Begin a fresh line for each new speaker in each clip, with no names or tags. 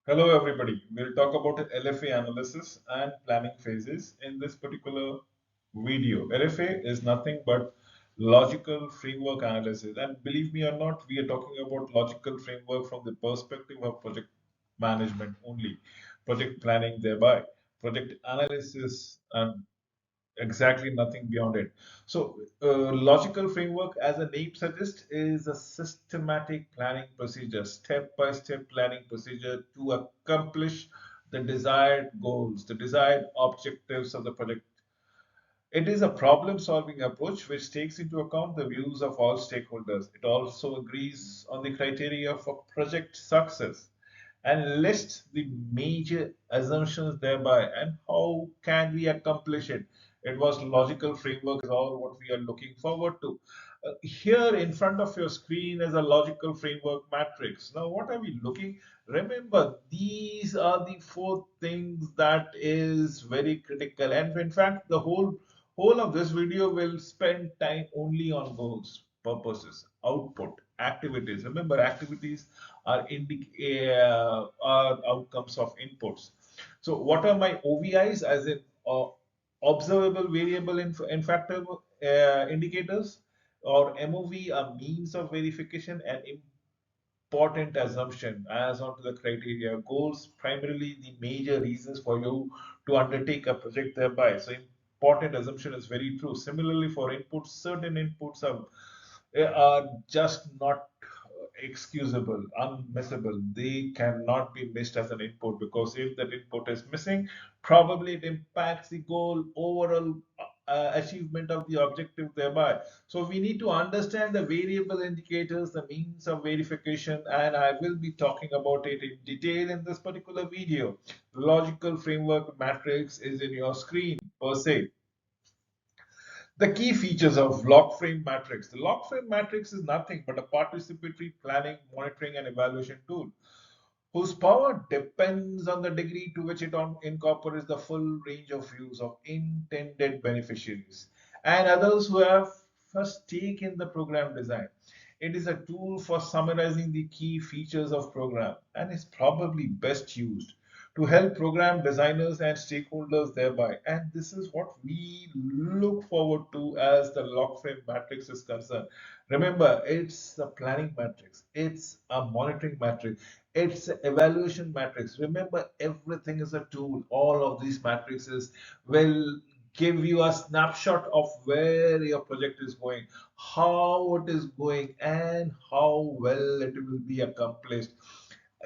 Hello, everybody. We'll talk about LFA analysis and planning phases in this particular video. LFA is nothing but logical framework analysis. And believe me or not, we are talking about logical framework from the perspective of project management only, project planning thereby, project analysis, and exactly nothing beyond it. So, logical framework, as the name suggests, is a systematic planning procedure, step by step planning procedure to accomplish the desired goals, the desired objectives of the project. It is a problem solving approach which takes into account the views of all stakeholders. It also agrees on the criteria for project success and lists the major assumptions thereby and how can we accomplish it. It was logical framework is all what we are looking forward to. Here in front of your screen is a logical framework matrix. Now, what are we looking? Remember, these are the four things that is very critical, and in fact, the whole of this video will spend time only on goals, purposes, output, activities. Remember, activities are outcomes of inputs. So what are my OVIs, as in observable variable in factor indicators, or MOV are means of verification and important assumption as onto the criteria. Goals primarily the major reasons for you to undertake a project thereby. So important assumption is very true. Similarly, for inputs, certain inputs are just not excusable, unmissable. They cannot be missed as an input, because if that input is missing, probably it impacts the goal overall achievement of the objective thereby. So we need to understand the variable indicators, the means of verification, and I will be talking about it in detail in this particular video. Logical framework matrix is in your screen per se. The key features of log frame matrix. The log frame matrix is nothing but a participatory planning, monitoring, and evaluation tool whose power depends on the degree to which it incorporates the full range of views of intended beneficiaries and others who have first stake in the program design. It is a tool for summarizing the key features of program and is probably best used to help program designers and stakeholders thereby. And this is what we look forward to as the log frame matrix is concerned. Remember, it's a planning matrix, it's a monitoring matrix, it's an evaluation matrix. Remember, everything is a tool. All of these matrices will give you a snapshot of where your project is going, how it is going, and how well it will be accomplished.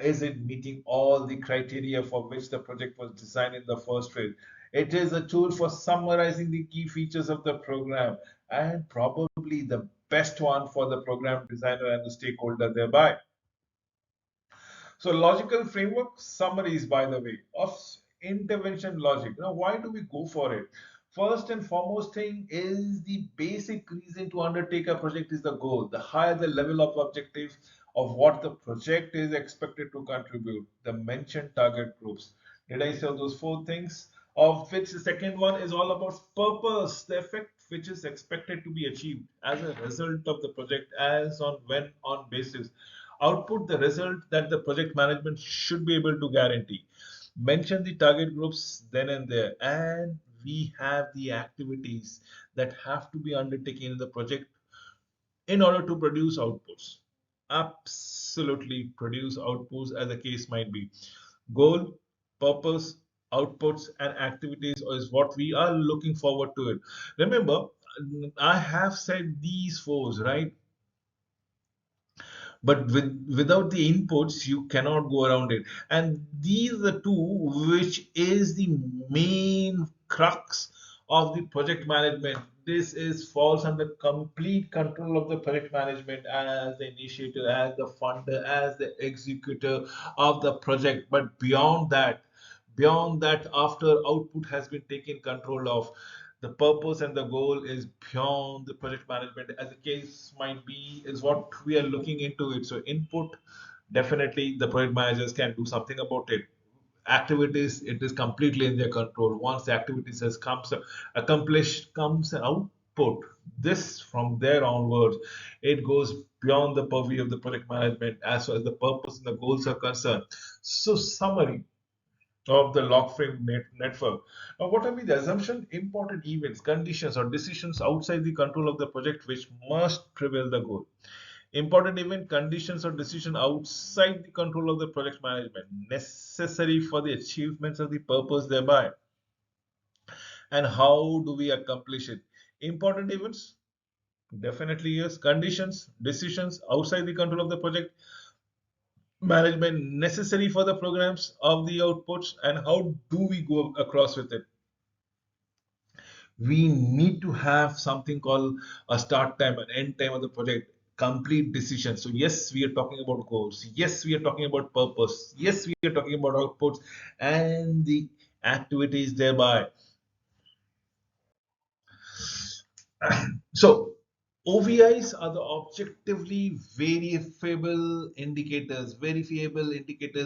Is it meeting all the criteria for which the project was designed in the first place? It is a tool for summarizing the key features of the program, and probably the best one for the program designer and the stakeholder thereby. So logical framework summaries, by the way, of intervention logic. Now, why do we go for it? First and foremost thing is the basic reason to undertake a project is the goal. The higher the level of objective of what the project is expected to contribute, the mentioned target groups. Did I say those four things? Of which the second one is all about purpose, the effect which is expected to be achieved as a result of the project, as on when on basis. Output, the result that the project management should be able to guarantee. Mention the target groups then and there, and we have the activities that have to be undertaken in the project in order to produce outputs. Absolutely produce outputs, as the case might be. Goal, purpose, outputs, and activities is what we are looking forward to it. Remember, I have said these fours, right? But without the inputs you cannot go around it, and these are the two which is the main crux of the project management. This is falls under complete control of the project management as the initiator, as the funder, as the executor of the project. But beyond that, after output has been taken control of, the purpose and the goal is beyond the project management, as the case might be, is what we are looking into it. So input, definitely the project managers can do something about it. Activities, it is completely in their control. Once the activities has comes accomplished, comes out, output. This from there onwards, it goes beyond the purview of the project management as far as the purpose and the goals are concerned. So, summary of the log frame network. Now, what are the assumption? Important events, conditions, or decisions outside the control of the project which must prevail the goal. Important event, conditions, or decision outside the control of the project management necessary for the achievements of the purpose thereby. And how do we accomplish it? Important events, definitely yes. Conditions, decisions outside the control of the project management necessary for the programs of the outputs, and how do we go across with it? We need to have something called a start time and end time of the project, complete decision. So yes, we are talking about goals, yes, we are talking about purpose, yes, we are talking about outputs and the activities thereby. So OVIs are the objectively verifiable indicators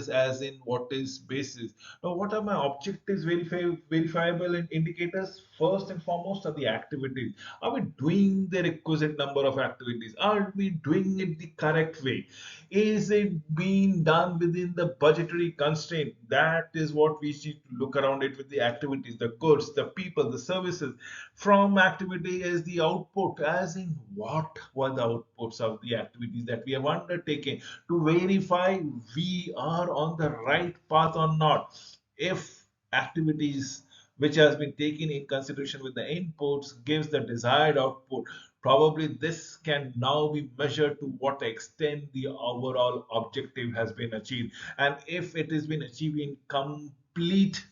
as in what is basis. Now, what are my objectives, verifiable indicators? First and foremost are the activities. Are we doing the requisite number of activities? Are we doing it the correct way? Is it being done within the budgetary constraint? That is what we need to look around it with the activities, the goods, the people, the services. From activity is the output, as in what were the outputs of the activities that we have undertaken to verify we are on the right path or not. If activities which has been taken in consideration with the inputs gives the desired output, probably this can now be measured to what extent the overall objective has been achieved, and if it has been achieved in complete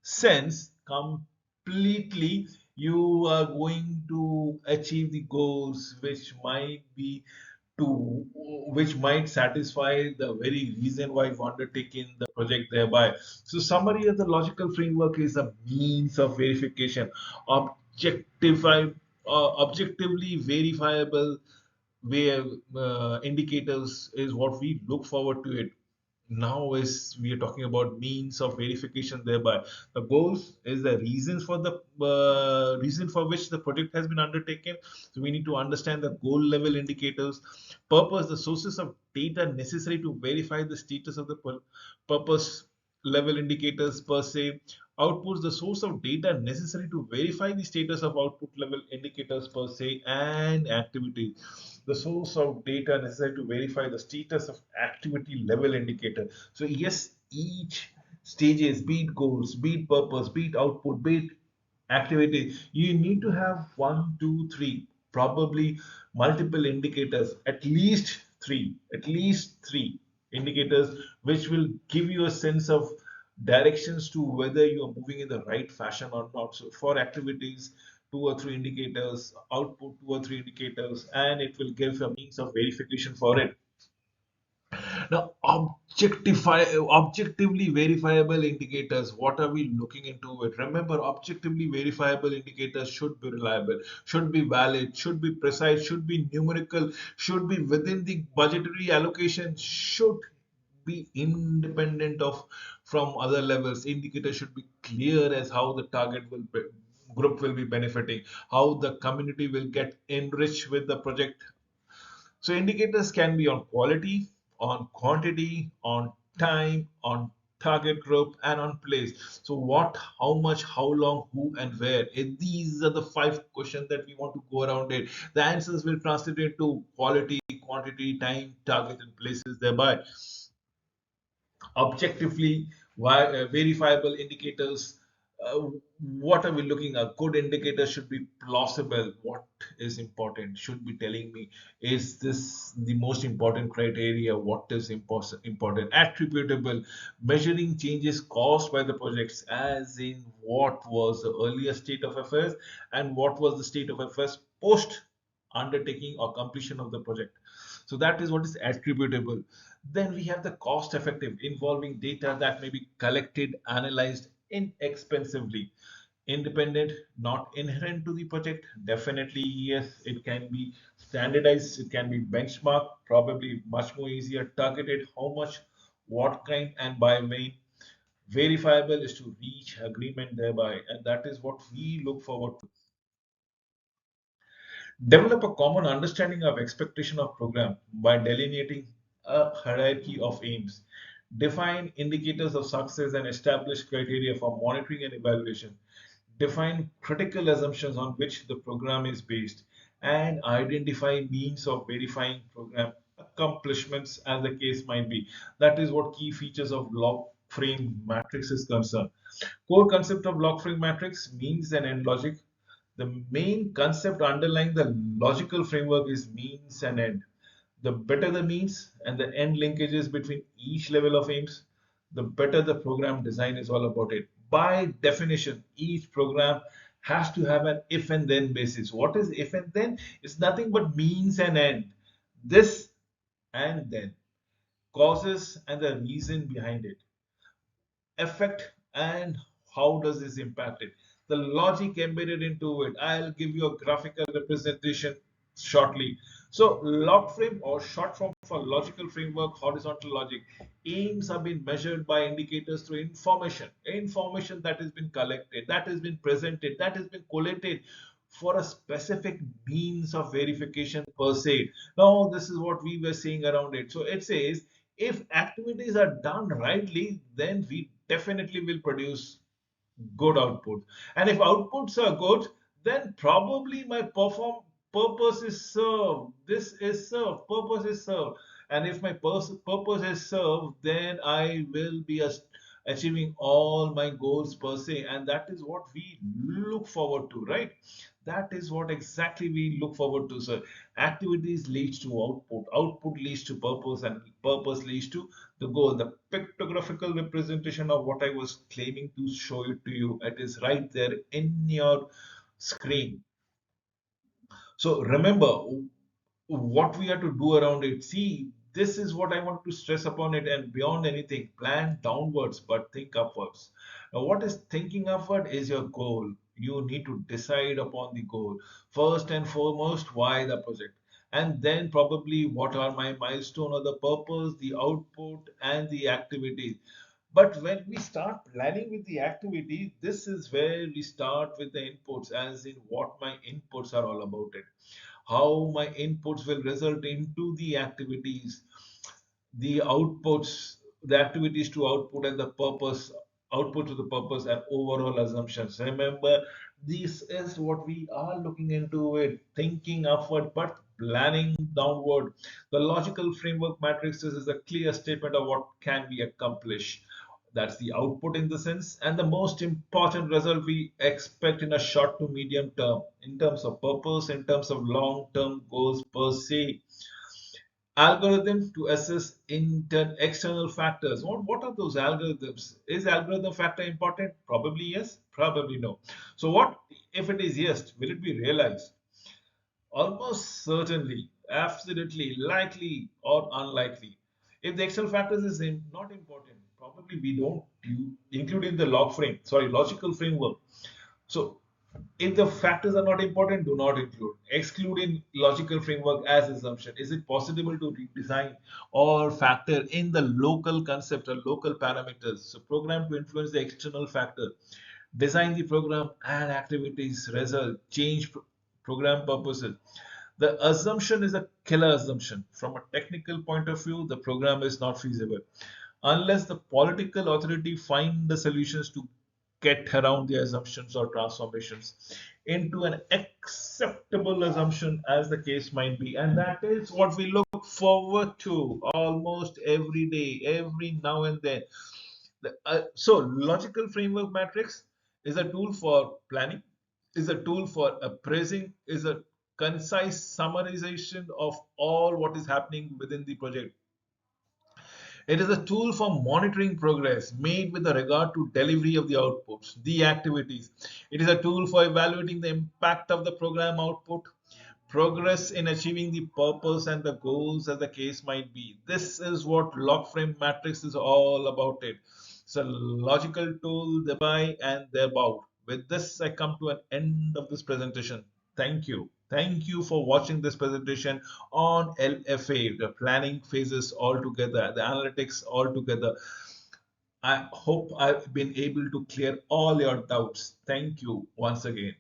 sense, completely, you are going to achieve the goals which might be to which might satisfy the very reason why you've undertaken the project thereby. So summary of the logical framework is a means of verification, objectify objectively verifiable where indicators is what we look forward to it. Now is we are talking about means of verification thereby. The goals is the reasons for the reason for which the project has been undertaken. So we need to understand the goal level indicators. Purpose, the sources of data necessary to verify the status of the purpose level indicators per se. Outputs, the source of data necessary to verify the status of output level indicators per se. And activities, the source of data necessary to verify the status of activity level indicator. So yes, each stages, be it goals, be it purpose, be it output, be it activity, you need to have one, two, three, probably multiple indicators, at least three indicators, which will give you a sense of directions to whether you are moving in the right fashion or not. So for activities, two or three indicators, output two or three indicators, and it will give a means of verification for it. Now, objectively verifiable indicators, what are we looking into it? Remember, objectively verifiable indicators should be reliable, should be valid, should be precise, should be numerical, should be within the budgetary allocation, should be independent of from other levels. Indicators should be clear as how the target group will be benefiting, how the community will get enriched with the project. So indicators can be on quality, on quantity, on time, on target group, and on place. So what, how much, how long, who, and where. These are the five questions that we want to go around it. The answers will translate into quality, quantity, time, target, and places thereby. Objectively verifiable indicators. What are we looking at? Good indicators should be plausible. What is important should be telling me, is this the most important criteria? What is important? Attributable, measuring changes caused by the projects, as in what was the earlier state of affairs and what was the state of affairs post undertaking or completion of the project. So that is what is attributable. Then we have the cost effective, involving data that may be collected, analyzed inexpensively. Independent, not inherent to the project. Definitely, yes, it can be standardized, it can be benchmarked, probably much more easier, targeted, how much, what kind, and by when. Verifiable is to reach agreement thereby, and that is what we look forward to. Develop a common understanding of expectation of program by delineating a hierarchy of aims. Define indicators of success and establish criteria for monitoring and evaluation. Define critical assumptions on which the program is based, and identify means of verifying program accomplishments as the case might be. That is what key features of log frame matrix is concerned. Core concept of log frame matrix means and end logic. The main concept underlying the logical framework is means and end. The better the means and the end linkages between each level of aims, the better the program design is all about it. By definition, each program has to have an if and then basis. What is if and then? It's nothing but means and end. This and then, causes and the reason behind it, effect, and how does this impact it, the logic embedded into it. I'll give you a graphical representation shortly. So log frame, or short form for logical framework, horizontal logic, aims have been measured by indicators through information that has been collected, that has been presented, that has been collated for a specific means of verification per se. Now this is what we were saying around it. So it says if activities are done rightly, then we definitely will produce good output. And if outputs are good, then probably my purpose is served. This is served. Purpose is served. And if my purpose is served, then I will be achieving all my goals per se. And that is what we look forward to, right? That is what exactly we look forward to, sir. Activities leads to output. Output leads to purpose, and purpose leads to the goal. The pictographical representation of what I was claiming to show it to you, it is right there in your screen. So remember what we have to do around it. See, this is what I want to stress upon it, and beyond anything, plan downwards but think upwards. Now, what is thinking upward is your goal. You need to decide upon the goal. First and foremost, why the project? And then probably what are my milestone or the purpose, the output, and the activities. But when we start planning with the activity, this is where we start with the inputs, as in what my inputs are all about it, how my inputs will result into the activities, the outputs, the activities to output, and the purpose, output to the purpose, and overall assumptions. Remember, this is what we are looking into it, thinking upward but planning downward. The logical framework matrix is a clear statement of what can be accomplished. That's the output in the sense, and the most important result we expect in a short to medium term, in terms of purpose, in terms of long term goals per se. Algorithm to assess external factors. What are those algorithms? Is algorithm factor important? Probably yes, probably no. So what if it is yes, will it be realized? Almost certainly, absolutely, likely or unlikely. If the external factors is not important, probably we don't include in the logical framework. So if the factors are not important, do not include. Exclude in logical framework as assumption. Is it possible to redesign or factor in the local concept or local parameters? So program to influence the external factor. Design the program and activities result, change program purposes. The assumption is a killer assumption. From a technical point of view, the program is not feasible unless the political authority find the solutions to get around the assumptions or transformations into an acceptable assumption, as the case might be. And that is what we look forward to almost every day, every now and then. So logical framework matrix is a tool for planning, is a tool for appraising, is a concise summarization of all what is happening within the project. It is a tool for monitoring progress made with regard to delivery of the outputs, the activities. It is a tool for evaluating the impact of the program output, progress in achieving the purpose and the goals as the case might be. This is what log frame matrix is all about it. It's a logical tool thereby and thereabout. With this, I come to an end of this presentation. Thank you. Thank you for watching this presentation on LFA, the planning phases all together, the analytics all together. I hope I've been able to clear all your doubts. Thank you once again.